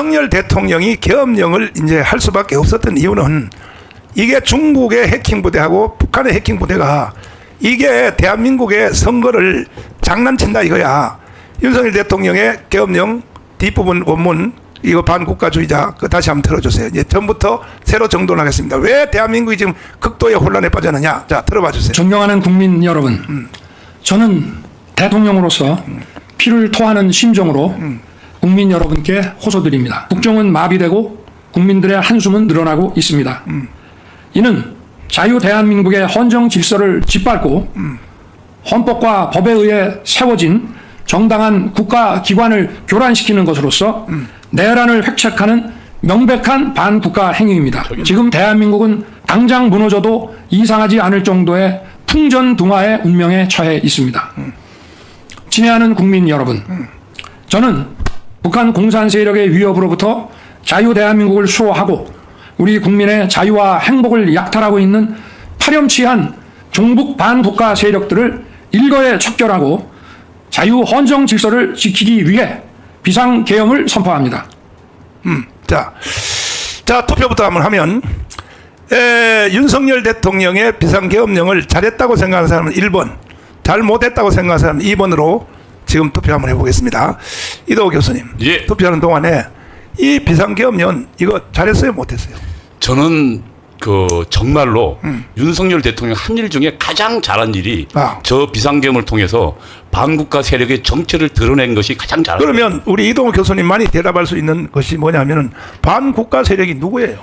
윤석열 대통령이 계엄령을 이제 할 수밖에 없었던 이유는 이게 중국의 해킹 부대하고 북한의 해킹 부대가 이게 대한민국의 선거를 장난친다 이거야. 윤석열 대통령의 계엄령 뒷부분 원문 이거 반국가주의자 그 다시 한번 틀어주세요. 이제 처음부터 새로 정돈하겠습니다. 왜 대한민국이 지금 극도의 혼란에 빠졌느냐. 자, 들어봐 주세요. 존경하는 국민 여러분, 저는 대통령으로서 피를 토하는 심정으로 국민 여러분께 호소드립니다. 국정은 마비되고 국민들의 한숨은 늘어나고 있습니다. 이는 자유 대한민국의 헌정 질서를 짓밟고 헌법과 법에 의해 세워진 정당한 국가기관을 교란시키는 것으로서 내란을 획책하는 명백한 반국가 행위입니다. 지금 대한민국은 당장 무너져도 이상하지 않을 정도의 풍전등화의 운명에 처해 있습니다. 친애하는 국민 여러분, 저는 북한 공산 세력의 위협으로부터 자유 대한민국을 수호하고 우리 국민의 자유와 행복을 약탈하고 있는 파렴치한 종북 반국가 세력들을 일거에 척결하고 자유 헌정 질서를 지키기 위해 비상계엄을 선포합니다. 자, 투표부터 한번 하면 윤석열 대통령의 비상계엄령을 잘했다고 생각하는 사람은 1번, 잘못했다고 생각하는 사람은 2번으로 지금 투표 한번 해보겠습니다. 이도호 교수님, 예. 투표하는 동안에 이 비상계엄령 이거 잘했어요, 못했어요? 저는 정말로 윤석열 대통령 한 일 중에 가장 잘한 일이 저 비상계엄을 통해서 반국가 세력의 정체를 드러낸 것이 가장 잘한 그러면 거예요. 우리 이동호 교수님만이 대답할 수 있는 것이 뭐냐면은 반국가 세력이 누구예요?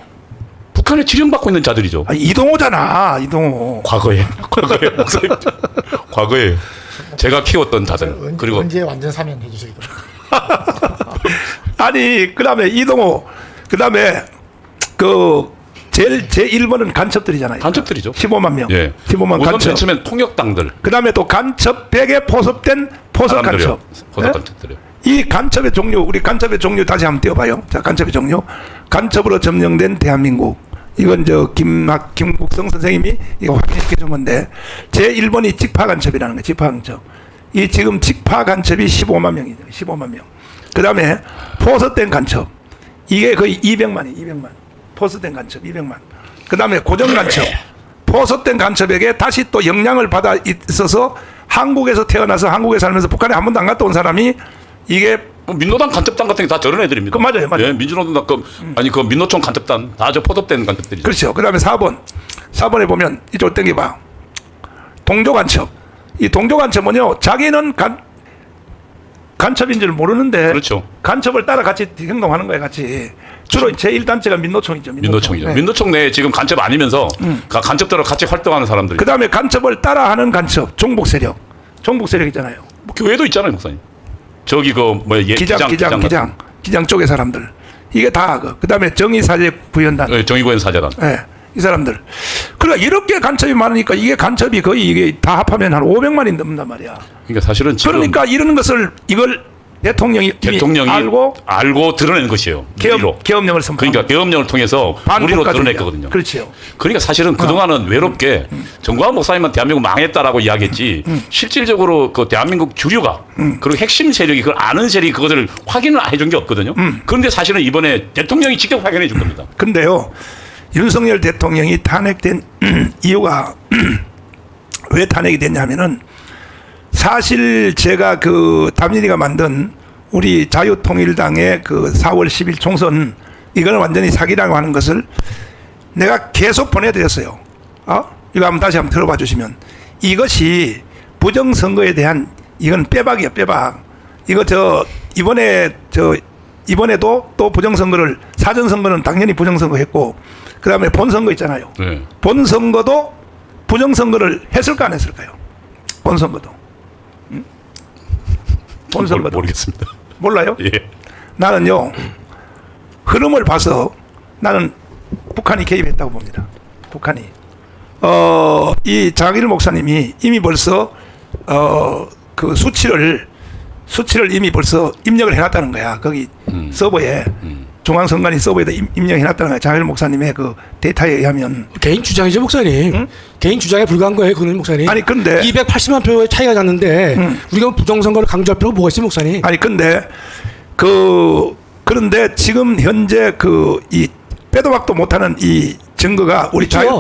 북한에 지령받고 있는 자들이죠. 이동호잖아, 이동호. 과거에 목사님. 과거에 제가 키웠던 자들. 그리고 언제 완전 사면 해주세요. 아니 그다음에 이동호, 그다음에 제 1번은 간첩들이잖아요. 간첩들이죠. 15만 명. 예. 15만 우선 간첩. 맨 처음엔 통역당들. 그다음에 또 간첩 100에 포섭된 포섭 간첩. 포섭 간첩들이요. 이 간첩의 종류, 우리 간첩의 종류 다시 한번 띄워봐요. 자, 간첩의 종류. 간첩으로 점령된 대한민국. 이건 김국성 선생님이 이거 확인시켜 준 건데, 제 1번이 직파 간첩이라는 거예요. 직파 간첩. 이 지금 직파 간첩이 15만 명이죠. 15만 명. 그다음에 포섭된 간첩. 이게 거의 200만이에요. 200만. 포섭된 간첩 200만. 그다음에 고정 간첩. 포섭된 간첩에게 다시 또 영향을 받아 있어서 한국에서 태어나서 한국에 살면서 북한에 한 번도 안 갔다 온 사람이 이게 민노당 간첩단 같은 게 다 저런 애들입니다. 맞아요. 예, 민주노당 민노총 간첩단 다 저 포섭된 간첩들이죠. 그렇죠. 그다음에 4번에 보면 이쪽 땡겨봐. 동조 간첩. 이 동조 간첩은요, 자기는 간첩인 줄 모르는데 그렇죠. 간첩을 따라 같이 행동하는 거예요, 같이. 주로 제1단체가 민노총이죠. 민노총이죠. 네. 민노총 내에 지금 간첩 아니면서 간첩들하고 같이 활동하는 사람들. 그 다음에 간첩을 따라하는 간첩, 종북 세력 있잖아요. 교회도 있잖아요, 목사님. 저기 기장 쪽의 사람들. 이게 다 그 다음에 정의사제 구현단. 네, 정의구현 사제단. 네, 이 사람들. 그러니까 이렇게 간첩이 많으니까 이게 간첩이 거의 이게 다 합하면 한 500만이 넘는단 말이야. 그러니까 사실은 지금 그러니까 이런 것을 이걸 대통령이 알고 드러낸 것이에요. 계엄령을 선포. 그러니까 계엄령을 통해서 우리로 드러냈거든요. 그렇죠. 그러니까 사실은 그동안은 외롭게 정광훈 목사님은 대한민국 망했다라고 이야기했지 실질적으로 그 대한민국 주류가 그리고 핵심 세력이 그걸 아는 세력이 그것을 확인을 해준 게 없거든요. 그런데 사실은 이번에 대통령이 직접 확인해 준 겁니다. 근데요, 윤석열 대통령이 탄핵된 이유가 왜 탄핵이 됐냐면은 사실 제가 담일이가 만든 우리 자유통일당의 4월 10일 총선, 이거는 완전히 사기라고 하는 것을 내가 계속 보내드렸어요. 이거 한번 다시 한번 들어봐 주시면, 이것이 부정선거에 대한 이건 빼박이에요, 빼박. 이거 이번에도 또 부정선거를, 사전선거는 당연히 부정선거 했고, 그 다음에 본선거 있잖아요. 네. 본선거도 부정선거를 했을까 안 했을까요? 본선거도. 본선거도. 모르겠습니다. 몰라요? 예. 나는요, 흐름을 봐서 나는 북한이 개입했다고 봅니다. 북한이. 이 장일 목사님이 이미 벌써 그 수치를 이미 벌써 입력을 해놨다는 거야. 거기 서버에 중앙선관위 서버에다 입력해놨다는 거야. 장일 목사님의 그 데이터에 의하면. 개인 주장이죠, 목사님. 응? 개인 주장에 불과한 거예요, 그는 목사님. 아니 근데 280만 표의 차이가 났는데 우리가 부정선거를 강조할 필요가 뭐가 있어요, 목사님? 아니 근데 그 그런데 지금 현재 이 빼도 박도 못하는 이 증거가 우리 그렇죠.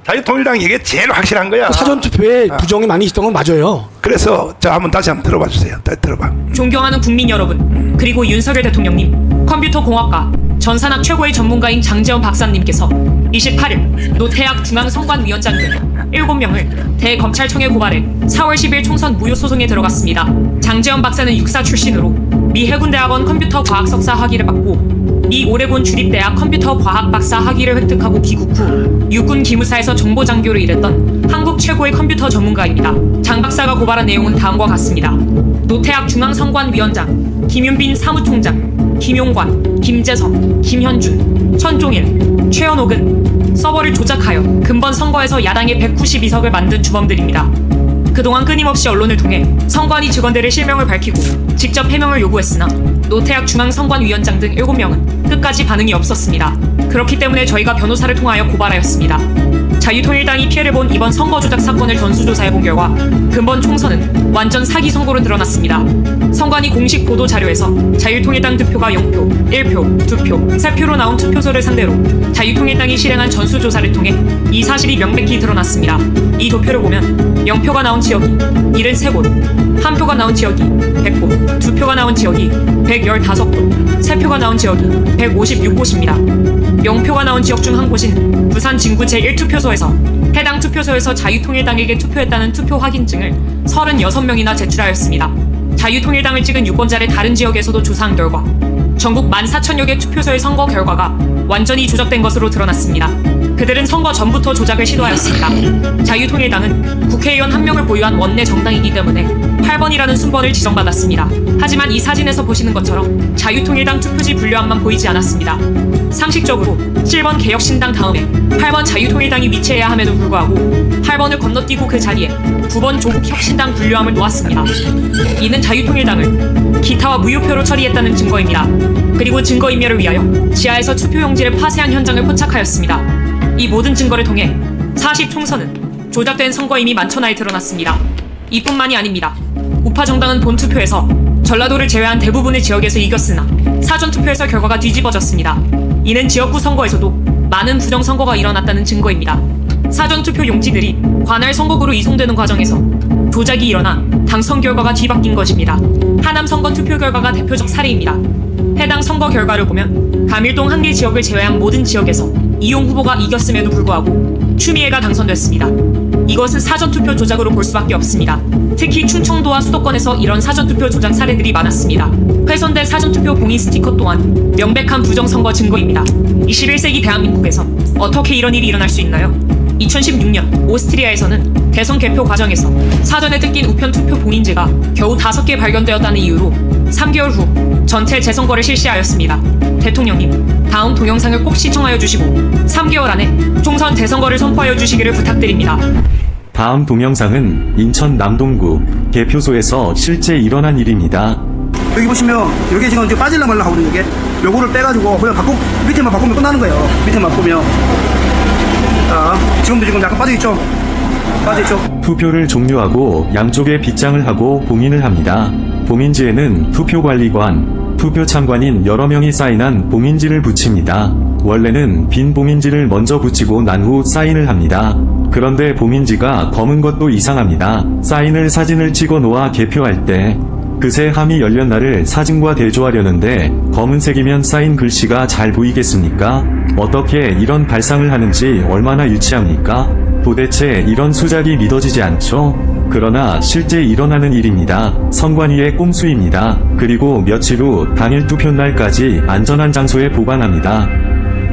자유통일당이 이게 제일 확실한 거야. 사전투표에 부정이 많이 있었던 건 맞아요. 그래서 다시 한번 들어봐 주세요. 다시 들어봐. 존경하는 국민 여러분, 그리고 윤석열 대통령님, 컴퓨터 공학과 전산학 최고의 전문가인 장재원 박사님께서 28일 노태학 중앙선관위원장 등 7명을 대검찰청에 고발해 4월 10일 총선 무효 소송에 들어갔습니다. 장재원 박사는 육사 출신으로 미 해군대학원 컴퓨터 과학 석사 학위를 받고 미 오레곤 주립대학 컴퓨터 과학 박사 학위를 획득하고 귀국 후 육군 기무사에서 정보 장교를 일했던 한국 최고의 컴퓨터 전문가입니다. 장 박사가 고발한 내용은 다음과 같습니다. 노태학 중앙선관위원장, 김윤빈 사무총장, 김용관, 김재성, 김현준, 천종일, 최현옥은 서버를 조작하여 근본 선거에서 야당의 192석을 만든 주범들입니다. 그동안 끊임없이 언론을 통해 선관위 직원들의 실명을 밝히고 직접 해명을 요구했으나 노태학 중앙선관위원장 등 7명은 끝까지 반응이 없었습니다. 그렇기 때문에 저희가 변호사를 통하여 고발하였습니다. 자유통일당이 피해를 본 이번 선거 조작 사건을 전수조사해본 결과 근본 총선은 완전 사기 선거로 드러났습니다. 선관위 공식 보도 자료에서 자유통일당 득표가 0표, 1표, 2표, 3표로 나온 투표소를 상대로 자유통일당이 실행한 전수조사를 통해 이 사실이 명백히 드러났습니다. 이 도표를 보면 0표가 나온 지역이 73곳, 1표가 나온 지역이 100곳, 2표가 나온 지역이 115곳, 3표가 나온 지역이 156곳입니다. 0표가 나온 지역 중 한 곳인 부산 진구 제1투표소에서 해당 투표소에서 자유통일당에게 투표했다는 투표 확인증을 36명이나 제출하였습니다. 자유통일당을 찍은 유권자를 다른 지역에서도 조사한 결과 전국 14,000여 개 투표소의 선거 결과가 완전히 조작된 것으로 드러났습니다. 그들은 선거 전부터 조작을 시도하였습니다. 자유통일당은 국회의원 1명을 보유한 원내 정당이기 때문에 8번이라는 순번을 지정받았습니다. 하지만 이 사진에서 보시는 것처럼 자유통일당 투표지 분류함만 보이지 않았습니다. 상식적으로 7번 개혁신당 다음에 8번 자유통일당이 위치해야 함에도 불구하고 8번을 건너뛰고 그 자리에 9번 조국혁신당 분류함을 놓았습니다. 이는 자유통일당을 기타와 무효표로 처리했다는 증거입니다. 그리고 증거인멸을 위하여 지하에서 투표용지를 파쇄한 현장을 포착하였습니다. 이 모든 증거를 통해 40총선은 조작된 선거임이 만천하에 드러났습니다. 이뿐만이 아닙니다. 우파 정당은 본투표에서 전라도를 제외한 대부분의 지역에서 이겼으나 사전투표에서 결과가 뒤집어졌습니다. 이는 지역구 선거에서도 많은 부정선거가 일어났다는 증거입니다. 사전투표 용지들이 관할 선거구로 이송되는 과정에서 조작이 일어나 당선 결과가 뒤바뀐 것입니다. 하남 선거 투표 결과가 대표적 사례입니다. 해당 선거 결과를 보면 감일동 한 개 지역을 제외한 모든 지역에서 이용 후보가 이겼음에도 불구하고 추미애가 당선됐습니다. 이것은 사전투표 조작으로 볼 수밖에 없습니다. 특히 충청도와 수도권에서 이런 사전투표 조작 사례들이 많았습니다. 훼손된 사전투표 봉인 스티커 또한 명백한 부정선거 증거입니다. 21세기 대한민국에서 어떻게 이런 일이 일어날 수 있나요? 2016년 오스트리아에서는 대선 개표 과정에서 사전에 뜯긴 우편 투표 봉인지가 겨우 5개 발견되었다는 이유로 3개월 후 전체 재선거를 실시하였습니다. 대통령님, 다음 동영상을 꼭 시청하여 주시고 3개월 안에 총선 재선거를 선포하여 주시기를 부탁드립니다. 다음 동영상은 인천 남동구 개표소에서 실제 일어난 일입니다. 여기 보시면 이게 지금 빠질라 말라 하거든요. 이게 요거를 빼가지고 그냥 밑에만 바꾸면 끝나는 거예요. 밑에만 바꾸면. 자, 지금도 지금 약간 빠져있죠? 빠져있죠? 투표를 종료하고 양쪽에 빗장을 하고 봉인을 합니다. 봉인지에는 투표관리관, 투표참관인 여러 명이 사인한 봉인지를 붙입니다. 원래는 빈 봉인지를 먼저 붙이고 난 후 사인을 합니다. 그런데 봉인지가 검은 것도 이상합니다. 사인을 사진을 찍어 놓아 개표할 때 그새 함이 열렸나를 사진과 대조하려는데 검은색이면 사인 글씨가 잘 보이겠습니까? 어떻게 이런 발상을 하는지 얼마나 유치합니까? 도대체 이런 수작이 믿어지지 않죠? 그러나 실제 일어나는 일입니다. 선관위의 꼼수입니다. 그리고 며칠 후 당일 투표날까지 안전한 장소에 보관합니다.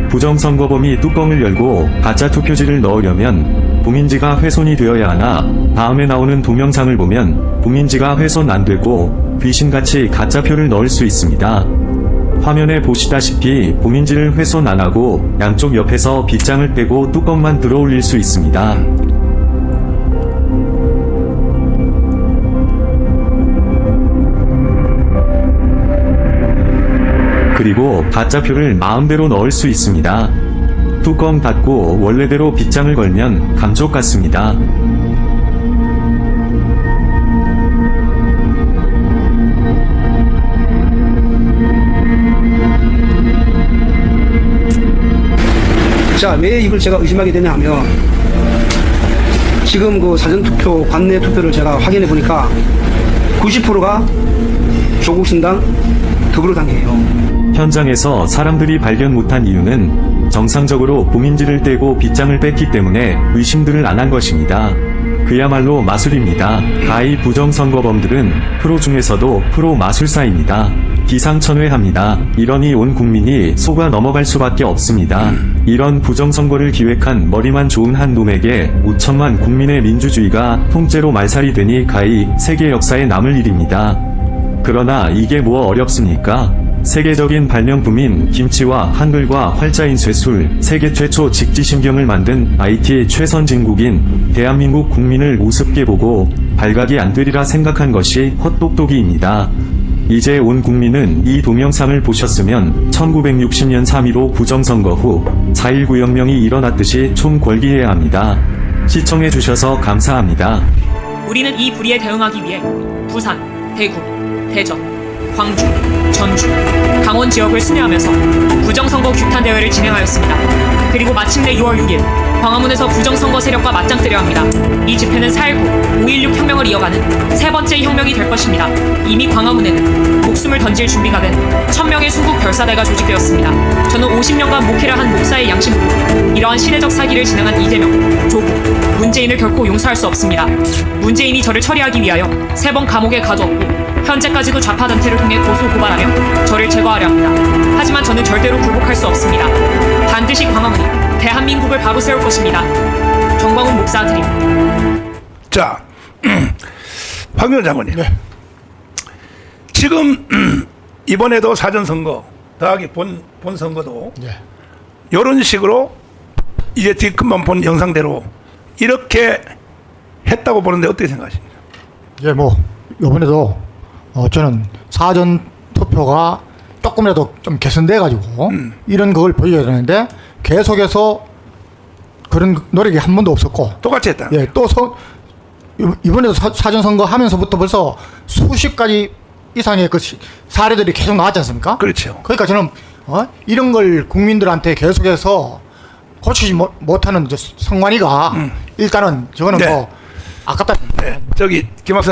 부정선거범이 뚜껑을 열고 가짜 투표지를 넣으려면 봉인지가 훼손이 되어야 하나 다음에 나오는 동영상을 보면 봉인지가 훼손 안 되고 귀신같이 가짜표를 넣을 수 있습니다. 화면에 보시다시피 봉인지를 훼손 안 하고 양쪽 옆에서 빗장을 빼고 뚜껑만 들어 올릴 수 있습니다. 그리고 가짜표를 마음대로 넣을 수 있습니다. 뚜껑 닫고 원래대로 빗장을 걸면 감쪽 같습니다. 자, 왜 이걸 제가 의심하게 되냐 하면 지금 그 사전투표, 관내 투표를 제가 확인해 보니까 90%가 조국신당 더불어당이에요. 현장에서 사람들이 발견 못한 이유는 정상적으로 봉인지를 떼고 빗장을 뺐기 때문에 의심들을 안 한 것입니다. 그야말로 마술입니다. 가히 부정선거범들은 프로 중에서도 프로 마술사입니다. 기상천외합니다. 이러니 온 국민이 속아 넘어갈 수밖에 없습니다. 이런 부정선거를 기획한 머리만 좋은 한 놈에게 5천만 국민의 민주주의가 통째로 말살이 되니 가히 세계 역사에 남을 일입니다. 그러나 이게 뭐 어렵습니까? 세계적인 발명품인 김치와 한글과 활자인 쇠술, 세계 최초 직지신경을 만든 IT의 최선진국인 대한민국 국민을 우습게 보고 발각이 안 되리라 생각한 것이 헛똑똑이입니다. 이제 온 국민은 이 동영상을 보셨으면 1960년 3.15 부정선거 후 4.19 혁명이 일어났듯이 총궐기해야 합니다. 시청해주셔서 감사합니다. 우리는 이 불의에 대응하기 위해 부산, 대구, 대전, 광주, 전주, 강원 지역을 순회하면서 부정선거 규탄 대회를 진행하였습니다. 그리고 마침내 6월 6일 광화문에서 부정선거 세력과 맞짱뜨려 합니다. 이 집회는 4.19, 5.16 혁명을 이어가는 세 번째 혁명이 될 것입니다. 이미 광화문에는 목숨을 던질 준비가 된 1000명의 순국 별사대가 조직되었습니다. 저는 50년간 목회를 한 목사의 양심으로 이러한 시대적 사기를 진행한 이재명, 조국, 문재인을 결코 용서할 수 없습니다. 문재인이 저를 처리하기 위하여 3번 감옥에 가두었고 현재까지도 좌파 단체를 통해 고소 고발하며 저를 제거하려 합니다. 하지만 저는 절대로 굴복할 수 없습니다. 반드시 광화문이 대한민국을 바로 세울 것입니다. 정광훈 목사 드림. 자, 황교안 장관님. 네. 지금 이번에도 사전선거 더하기 본선거도 네. 이런 식으로 이제 뒤끝만 본 영상대로 이렇게 했다고 보는데 어떻게 생각하십니까? 예, 뭐 이번에도 저는 사전 투표가 조금이라도 좀 개선돼 가지고 이런 걸 보여야 되는데 계속해서 그런 노력이 한 번도 없었고 똑같이 했다. 예, 또 이번에도 사전 선거 하면서부터 벌써 수십 가지 이상의 그 사례들이 계속 나왔지 않습니까? 그렇죠. 그러니까 저는 이런 걸 국민들한테 계속해서 고치지 못하는 성관이가 일단은 저거는 네. 뭐 아깝다. 네, 저기 김학성